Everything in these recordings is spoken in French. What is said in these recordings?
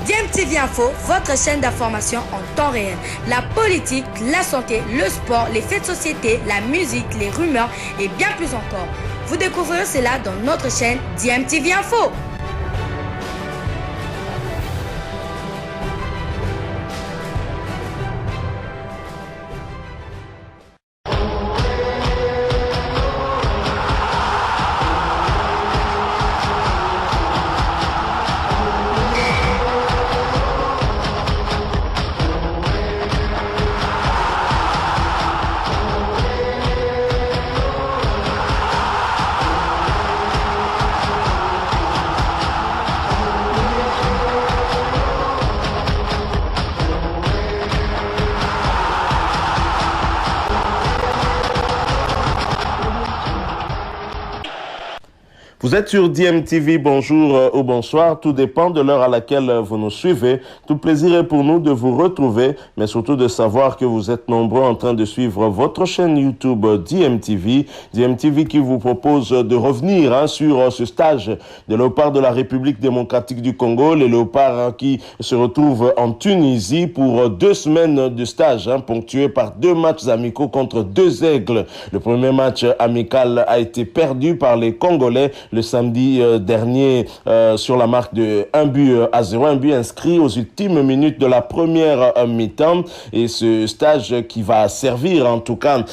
DMTV Info, votre chaîne d'information en temps réel. La politique, la santé, le sport, les faits de société, la musique, les rumeurs et bien plus encore. Vous découvrirez cela dans notre chaîne DMTV Info. Vous êtes sur DMTV, bonjour ou bonsoir, tout dépend de l'heure à laquelle vous nous suivez. Tout plaisir est pour nous de vous retrouver, mais surtout de savoir que vous êtes nombreux en train de suivre votre chaîne YouTube DMTV. DMTV qui vous propose de revenir sur ce stage des léopards de la République démocratique du Congo, les léopards qui se retrouvent en Tunisie pour 2 semaines de stage, ponctués par 2 matchs amicaux contre 2 aigles. Le premier match amical a été perdu par les Congolais le samedi dernier sur la marque de 1-0, un but inscrit aux ultimes minutes de la première mi-temps. Et ce stage qui va servir en tout cas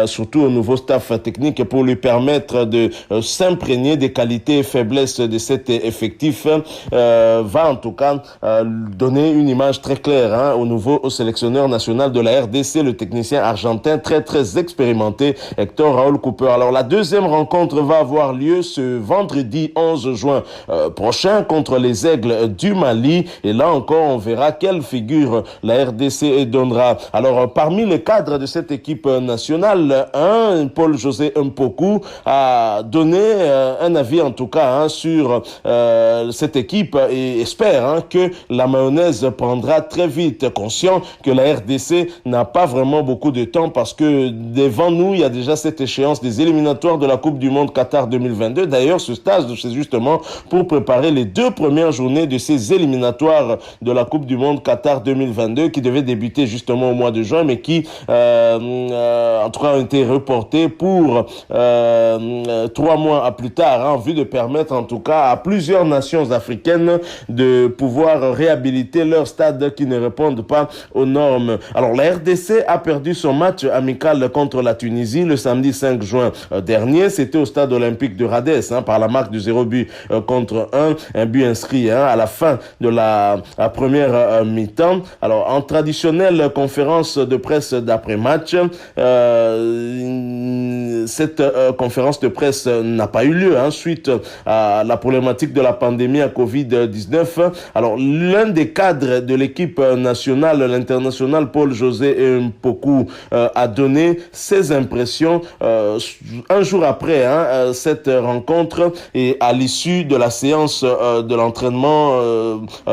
surtout au nouveau staff technique pour lui permettre de s'imprégner des qualités et faiblesses de cet effectif va en tout cas donner une image très claire au nouveau sélectionneur national de la RDC, le technicien argentin très expérimenté Hector Raúl Cooper. Alors la deuxième rencontre va avoir lieu ce vendredi 11 juin prochain contre les Aigles du Mali. Et là encore, on verra quelle figure la RDC donnera. Alors, parmi les cadres de cette équipe nationale, Paul-José Mpoku a donné un avis en tout cas sur cette équipe et espère que la mayonnaise prendra très vite, conscient que la RDC n'a pas vraiment beaucoup de temps parce que devant nous, il y a déjà cette échéance des éliminatoires de la Coupe du Monde Qatar 2022. D'ailleurs, ce stage, c'est justement pour préparer les 2 premières journées de ces éliminatoires de la Coupe du Monde Qatar 2022 qui devaient débuter justement au mois de juin, mais qui, en tout cas, ont été reportés pour 3 mois à plus tard, en vue de permettre en tout cas à plusieurs nations africaines de pouvoir réhabiliter leurs stades qui ne répondent pas aux normes. Alors, la RDC a perdu son match amical contre la Tunisie le samedi 5 juin dernier. C'était au stade olympique de Radès, par la marque de 0 but contre 1 but inscrit à la fin de la première mi-temps. Alors, en traditionnelle conférence de presse d'après-match, cette conférence de presse n'a pas eu lieu suite à la problématique de la pandémie à Covid-19. Alors, l'un des cadres de l'équipe nationale, l'international Paul-José Mpoku, a donné ses impressions un jour après cette rencontre et à l'issue de la séance de l'entraînement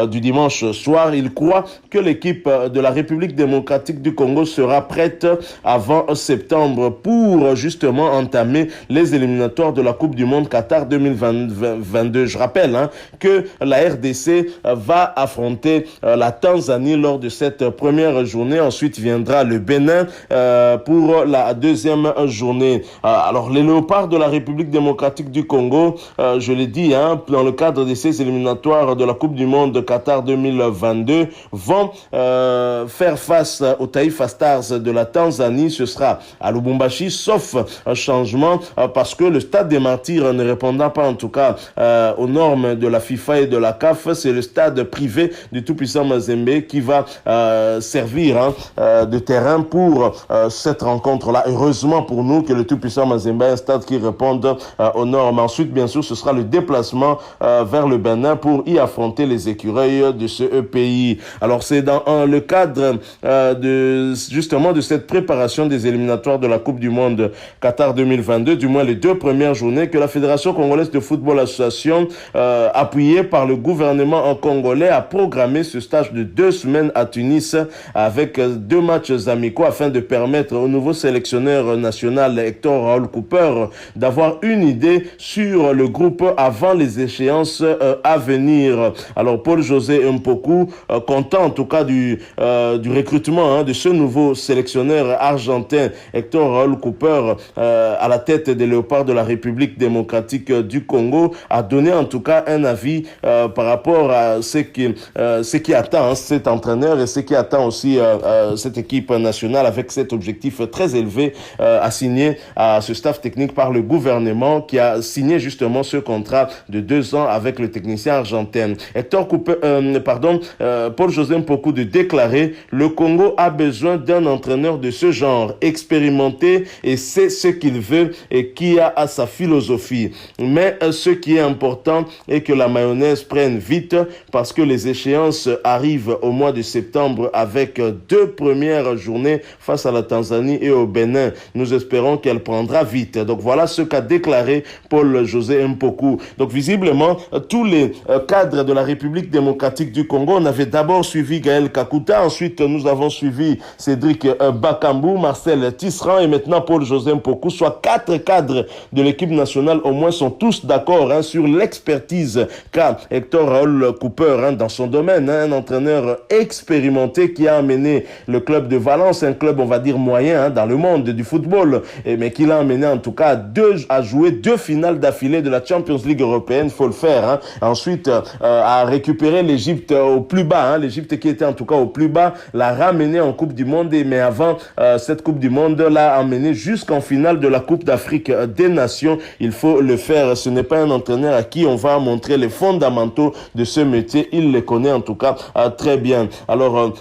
du dimanche soir. Il croit que l'équipe de la République démocratique du Congo sera prête avant septembre pour justement entamer les éliminatoires de la Coupe du Monde Qatar 2022. Je rappelle que la RDC va affronter la Tanzanie lors de cette première journée. Ensuite viendra le Bénin pour la deuxième journée. Alors les léopards de la République démocratique du Congo, je l'ai dit, dans le cadre de ces éliminatoires de la Coupe du Monde Qatar 2022, vont faire face aux Taifa Stars de la Tanzanie. Ce sera à Lubumbashi, sauf un changement parce que le stade des Martyrs ne répondant pas en tout cas aux normes de la FIFA et de la CAF, c'est le stade privé du tout-puissant Mazembe qui va servir de terrain pour cette rencontre-là. Heureusement pour nous que le tout-puissant Mazembe est un stade qui réponde aux normes. Ensuite, bien sûr, ce sera le déplacement vers le Bénin pour y affronter les écureuils de ce pays. Alors, c'est dans le cadre justement de cette préparation des éliminatoires de la Coupe du Monde Qatar 2022, du moins les 2 premières journées, que la Fédération congolaise de football association, appuyée par le gouvernement congolais, a programmé ce stage de 2 semaines à Tunis avec 2 matchs amicaux afin de permettre au nouveau sélectionneur national Hector Raúl Cooper d'avoir une idée sur sur le groupe avant les échéances à venir. Alors Paul-José Mpoku, content en tout cas du recrutement de ce nouveau sélectionneur argentin Hector Raúl Cooper à la tête des Léopards de la République démocratique du Congo, a donné en tout cas un avis par rapport à ce qui attend cet entraîneur et ce qui attend aussi cette équipe nationale, avec cet objectif très élevé assigné à ce staff technique par le gouvernement qui a signé justement ce contrat de 2 ans avec le technicien argentin. Paul-José Mpoku de déclarer: le Congo a besoin d'un entraîneur de ce genre, expérimenté et sait ce qu'il veut et qui a à sa philosophie. Mais ce qui est important est que la mayonnaise prenne vite, parce que les échéances arrivent au mois de septembre avec 2 premières journées face à la Tanzanie et au Bénin. Nous espérons qu'elle prendra vite. Donc voilà ce qu'a déclaré Paul-José Mpoku. Donc visiblement, tous les cadres de la République démocratique du Congo, on avait d'abord suivi Gaël Kakuta, ensuite nous avons suivi Cédric Bakambu, Marcel Tisserand et maintenant Paul-José Mpoku, soit 4 cadres de l'équipe nationale au moins sont tous d'accord sur l'expertise qu'a Hector Raúl Cooper dans son domaine, un entraîneur expérimenté qui a amené le club de Valence, un club on va dire moyen dans le monde du football, mais qui l'a amené en tout cas à jouer 2 finales d'affilée de la Champions League européenne, faut le faire. Ensuite à récupérer l'Égypte au plus bas, l'Égypte qui était en tout cas au plus bas, l'a ramené en Coupe du Monde, mais avant cette Coupe du Monde l'a amené jusqu'en finale de la Coupe d'Afrique des Nations. Il faut le faire, ce n'est pas un entraîneur à qui on va montrer les fondamentaux de ce métier, il les connaît en tout cas très bien. Alors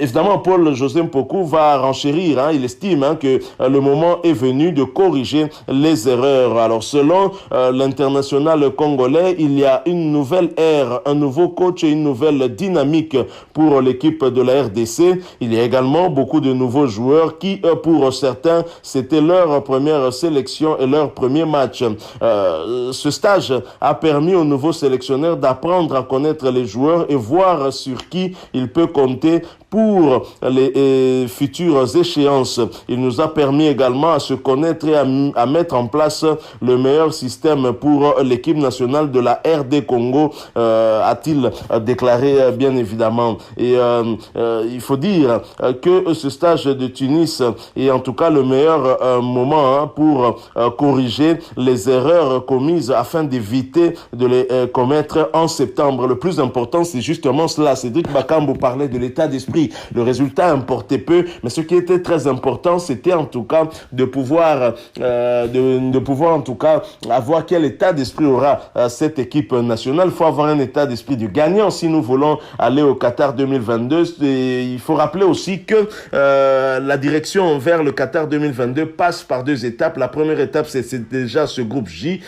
évidemment Paul-José Mpoku va renchérir, il estime que le moment est venu de corriger les erreurs. Alors selon l'international congolais, il y a une nouvelle ère, un nouveau coach et une nouvelle dynamique pour l'équipe de la RDC. Il y a également beaucoup de nouveaux joueurs qui, pour certains, c'était leur première sélection et leur premier match. Ce stage a permis au nouveau sélectionneur d'apprendre à connaître les joueurs et voir sur qui il peut compter pour les futures échéances. Il nous a permis également à se connaître et à mettre en place le meilleur système pour l'équipe nationale de la RD Congo, a-t-il déclaré bien évidemment. Et il faut dire que ce stage de Tunis est en tout cas le meilleur moment pour corriger les erreurs commises afin d'éviter de les commettre en septembre. Le plus important, c'est justement cela. Cédric Bakambu parlait de l'état d'esprit. Le résultat importait peu, mais ce qui était très important, c'était en tout cas de pouvoir en tout cas avoir quel état d'esprit aura cette équipe nationale. Il faut avoir un état d'esprit du gagnant si nous voulons aller au Qatar 2022. Et il faut rappeler aussi que la direction vers le Qatar 2022 passe par 2 étapes. La première étape, c'est déjà ce groupe J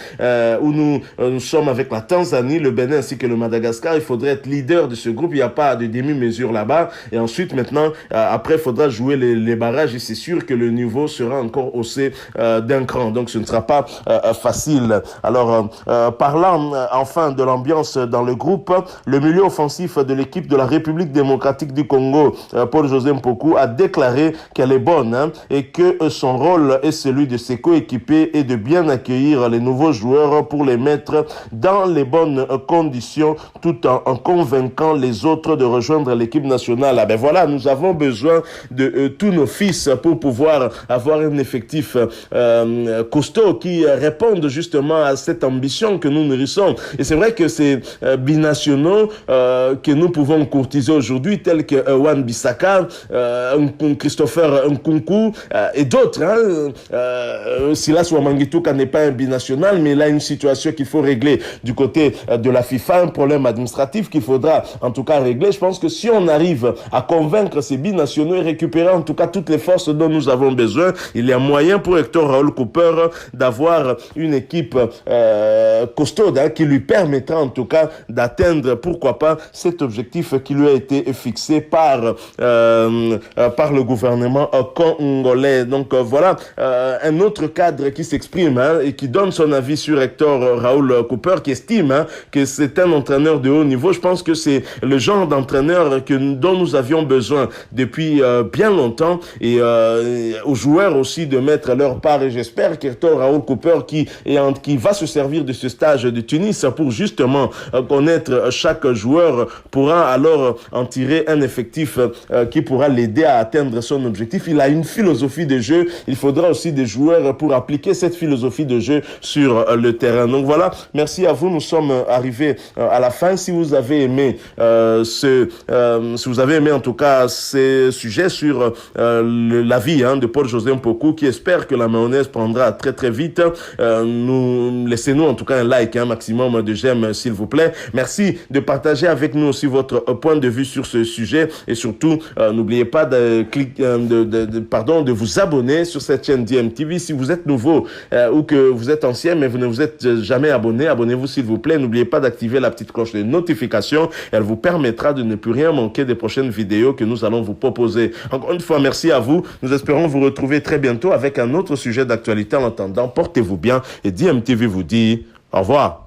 où nous sommes avec la Tanzanie, le Bénin ainsi que le Madagascar. Il faudrait être leader de ce groupe. Il n'y a pas de demi-mesure là-bas. Et ensuite, maintenant, après, il faudra jouer les barrages et c'est sûr que le niveau sera encore haussé d'un cran. Donc, ce ne sera pas facile. Alors, parlant enfin de l'ambiance dans le groupe, le milieu offensif de l'équipe de la République démocratique du Congo, Paul-José Mpoku, a déclaré qu'elle est bonne et que son rôle est celui de ses coéquipiers et de bien accueillir les nouveaux joueurs pour les mettre dans les bonnes conditions tout en convainquant les autres de rejoindre l'équipe nationale. Ben voilà, nous avons besoin de tous nos fils pour pouvoir avoir un effectif costaud qui réponde justement à cette ambition que nous nourrissons. Et c'est vrai que ces binationaux que nous pouvons courtiser aujourd'hui, tels que Wan-Bissaka, Christopher Nkunku et d'autres. Silas Wamangituka n'est pas un binational, mais il a une situation qu'il faut régler du côté de la FIFA, un problème administratif qu'il faudra en tout cas régler. Je pense que si on arrive à convaincre ces binationaux et récupérer en tout cas toutes les forces dont nous avons besoin, il y a moyen pour Hector Raúl Cooper d'avoir une équipe costaude qui lui permettra en tout cas d'atteindre, pourquoi pas, cet objectif qui lui a été fixé par le gouvernement congolais. Donc voilà un autre cadre qui s'exprime et qui donne son avis sur Hector Raúl Cooper, qui estime que c'est un entraîneur de haut niveau. Je pense que c'est le genre d'entraîneur dont nous avions avions besoin depuis bien longtemps, et aux joueurs aussi de mettre leur part, et j'espère qu'Hector Raoul Cooper qui va se servir de ce stage de Tunis pour justement connaître chaque joueur pourra alors en tirer un effectif qui pourra l'aider à atteindre son objectif. Il a une philosophie de jeu, il faudra aussi des joueurs pour appliquer cette philosophie de jeu sur le terrain. Donc voilà, merci à vous, nous sommes arrivés à la fin. Si vous avez aimé si vous avez aimé en tout cas ces sujets sur la vie de Paul José Mpoku, qui espère que la mayonnaise prendra très très vite, laissez-nous en tout cas un like, un maximum de j'aime s'il vous plaît. Merci de partager avec nous aussi votre point de vue sur ce sujet, et surtout n'oubliez pas de vous abonner sur cette chaîne DMTV. Si vous êtes nouveau ou que vous êtes ancien mais vous ne vous êtes jamais abonné, abonnez-vous s'il vous plaît. N'oubliez pas d'activer la petite cloche de notification, elle vous permettra de ne plus rien manquer des prochaines vidéos que nous allons vous proposer. Encore une fois, merci à vous. Nous espérons vous retrouver très bientôt avec un autre sujet d'actualité. En attendant, portez-vous bien et DMTV vous dit au revoir.